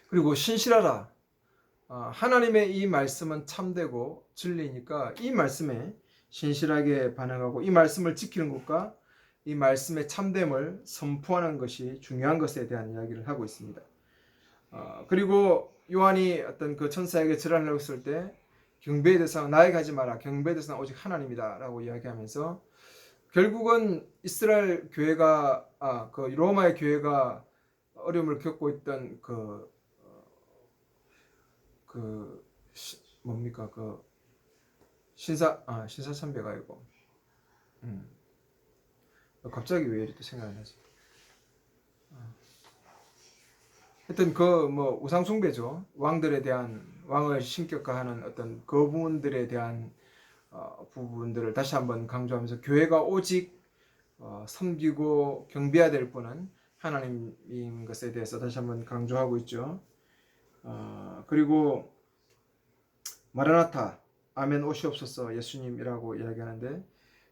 그리고 신실하라. 하나님의 이 말씀은 참되고 진리니까 이 말씀에 신실하게 반응하고 이 말씀을 지키는 것과 이 말씀의 참됨을 선포하는 것이 중요한 것에 대한 이야기를 하고 있습니다. 그리고 요한이 어떤 그 천사에게 절하를 하고 있을 때 경배의 대상 나에게 하지 마라. 경배의 대상 오직 하나님이다 라고 이야기하면서 결국은 이스라엘 교회가 그 로마의 교회가 어려움을 겪고 있던 뭡니까 그 신사참배가 아니고 갑자기 왜 이렇게 생각이 나지? 하여튼 그 뭐 우상 숭배죠. 왕들에 대한 왕을 신격화하는 어떤 그 부분들에 대한 부분들을 다시 한번 강조하면서 교회가 오직 섬기고 경배해야 될 분은 하나님인 것에 대해서 다시 한번 강조하고 있죠. 그리고 마라나타 아멘 오시옵소서 예수님이라고 이야기하는데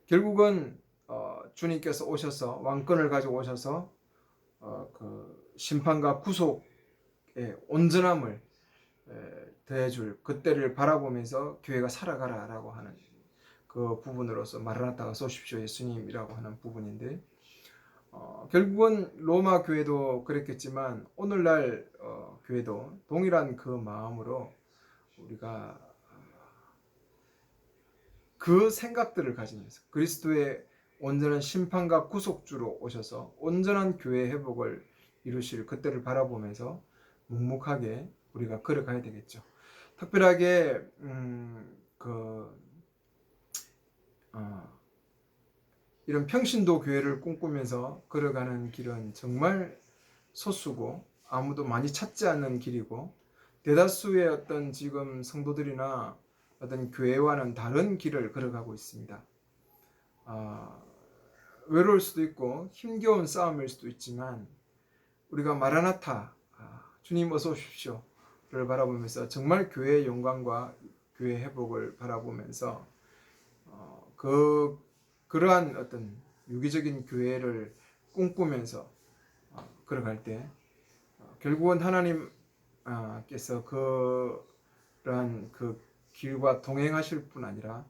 결국은 주님께서 오셔서 왕권을 가지고 오셔서 그 심판과 구속의 온전함을 더해줄 그때를 바라보면서 교회가 살아가라라고 하는 그 부분으로서 마라나타가 쏘십시오 예수님이라고 하는 부분인데 결국은 로마 교회도 그랬겠지만 오늘날 교회도 동일한 그 마음으로 우리가 그 생각들을 가지면서 그리스도의 온전한 심판과 구속주로 오셔서 온전한 교회 회복을 이루실 그때를 바라보면서 묵묵하게 우리가 걸어가야 되겠죠. 특별하게 이런 평신도 교회를 꿈꾸면서 걸어가는 길은 정말 소수고 아무도 많이 찾지 않는 길이고 대다수의 어떤 지금 성도들이나 어떤 교회와는 다른 길을 걸어가고 있습니다. 외로울 수도 있고 힘겨운 싸움일 수도 있지만 우리가 마라나타 주님 어서 오십시오를 바라보면서 정말 교회의 영광과 교회 회복을 바라보면서 그러한 어떤 유기적인 교회를 꿈꾸면서 걸어갈 때 결국은 하나님께서 그러한 그 길과 동행하실 뿐 아니라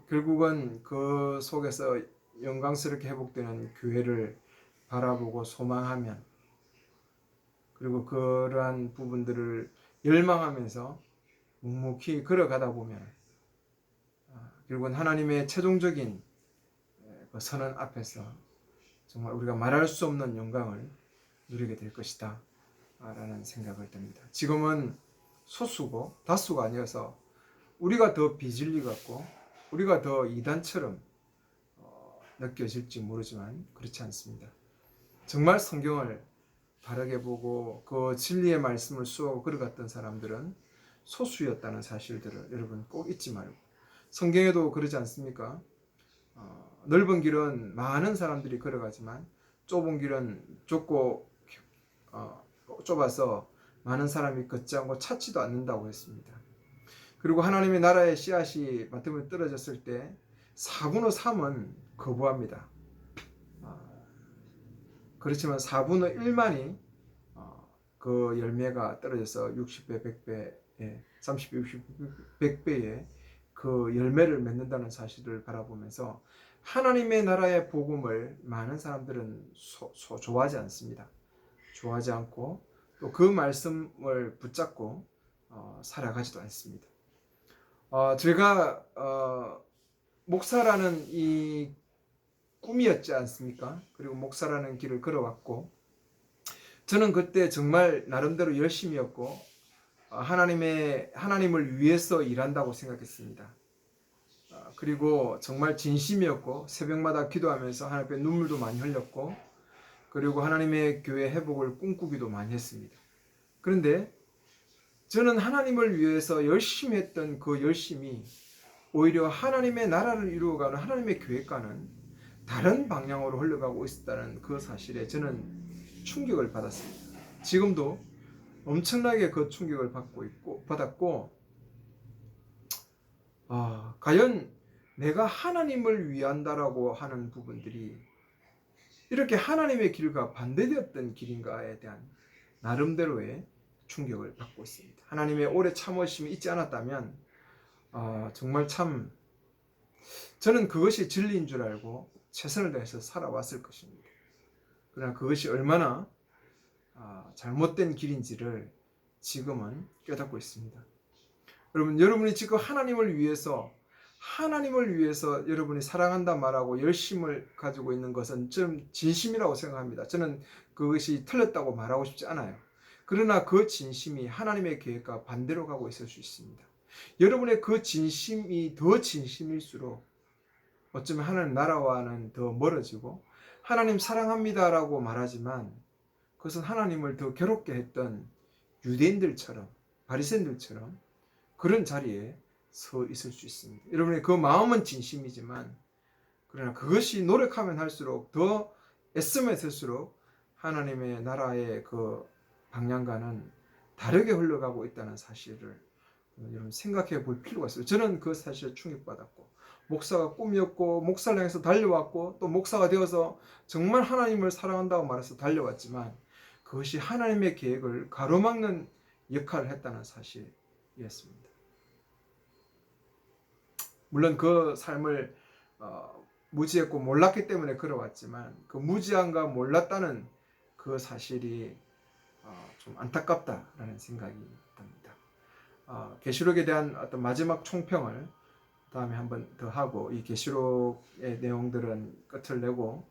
결국은 그 속에서 영광스럽게 회복되는 교회를 바라보고 소망하면 그리고 그러한 부분들을 열망하면서 묵묵히 걸어가다 보면 결국은 하나님의 최종적인 그 선언 앞에서 정말 우리가 말할 수 없는 영광을 누리게 될 것이다 라는 생각을 듭니다. 지금은 소수고 다수가 아니어서 우리가 더 비진리 같고 우리가 더 이단처럼 느껴질지 모르지만 그렇지 않습니다. 정말 성경을 바르게 보고 그 진리의 말씀을 수호하고 걸어갔던 사람들은 소수였다는 사실들을 여러분 꼭 잊지 말고 성경에도 그러지 않습니까? 넓은 길은 많은 사람들이 걸어가지만 좁은 길은 좁고 좁아서 많은 사람이 걷지 않고 찾지도 않는다고 했습니다. 그리고 하나님의 나라의 씨앗이 맡으면 떨어졌을 때 4분의 3은 거부합니다. 그렇지만 4분의 1만이 그 열매가 떨어져서 60배, 100배, 30배, 60배, 100배의 그 열매를 맺는다는 사실을 바라보면서 하나님의 나라의 복음을 많은 사람들은 좋아하지 않습니다. 좋아하지 않고 또 그 말씀을 붙잡고 살아가지도 않습니다. 제가 목사라는 이 꿈이었지 않습니까? 그리고 목사라는 길을 걸어왔고 저는 그때 정말 나름대로 열심이었고 하나님을 위해서 일한다고 생각했습니다. 그리고 정말 진심이었고 새벽마다 기도하면서 하나님 앞에 눈물도 많이 흘렸고 그리고 하나님의 교회 회복을 꿈꾸기도 많이 했습니다. 그런데 저는 하나님을 위해서 열심히 했던 그 열심이 오히려 하나님의 나라를 이루어가는 하나님의 교회과는 다른 방향으로 흘러가고 있었다는 그 사실에 저는 충격을 받았습니다. 지금도 엄청나게 그 충격을 받았고 과연 내가 하나님을 위한다라고 하는 부분들이 이렇게 하나님의 길과 반대되었던 길인가에 대한 나름대로의 충격을 받고 있습니다. 하나님의 오래 참으심이 있지 않았다면 정말 참 저는 그것이 진리인 줄 알고 최선을 다해서 살아왔을 것입니다. 그러나 그것이 얼마나 잘못된 길인지를 지금은 깨닫고 있습니다. 여러분이 지금 하나님을 위해서 여러분이 사랑한다 말하고 열심을 가지고 있는 것은 좀 진심이라고 생각합니다. 저는 그것이 틀렸다고 말하고 싶지 않아요. 그러나 그 진심이 하나님의 계획과 반대로 가고 있을 수 있습니다. 여러분의 그 진심이 더 진심일수록 어쩌면 하나님 나라와는 더 멀어지고 하나님 사랑합니다라고 말하지만 그것은 하나님을 더 괴롭게 했던 유대인들처럼 바리새인들처럼 그런 자리에 서 있을 수 있습니다. 여러분의 그 마음은 진심이지만 그러나 그것이 노력하면 할수록 더 애쓰면 애쓸수록 하나님의 나라의 그 방향과는 다르게 흘러가고 있다는 사실을 여러분 생각해 볼 필요가 있어요. 저는 그 사실에 충격받았고 목사가 꿈이었고 목사를 향해서 달려왔고 또 목사가 되어서 정말 하나님을 사랑한다고 말해서 달려왔지만 그것이 하나님의 계획을 가로막는 역할을 했다는 사실이었습니다. 물론 그 삶을 무지했고 몰랐기 때문에 걸어왔지만 그 무지함과 몰랐다는 그 사실이 좀 안타깝다라는 생각이 듭니다. 계시록에 대한 어떤 마지막 총평을 다음에 한번 더 하고 이 계시록의 내용들은 끝을 내고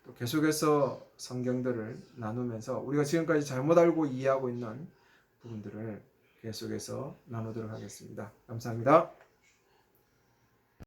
또 계속해서 성경들을 나누면서 우리가 지금까지 잘못 알고 이해하고 있는 부분들을 계속해서 나누도록 하겠습니다. 감사합니다.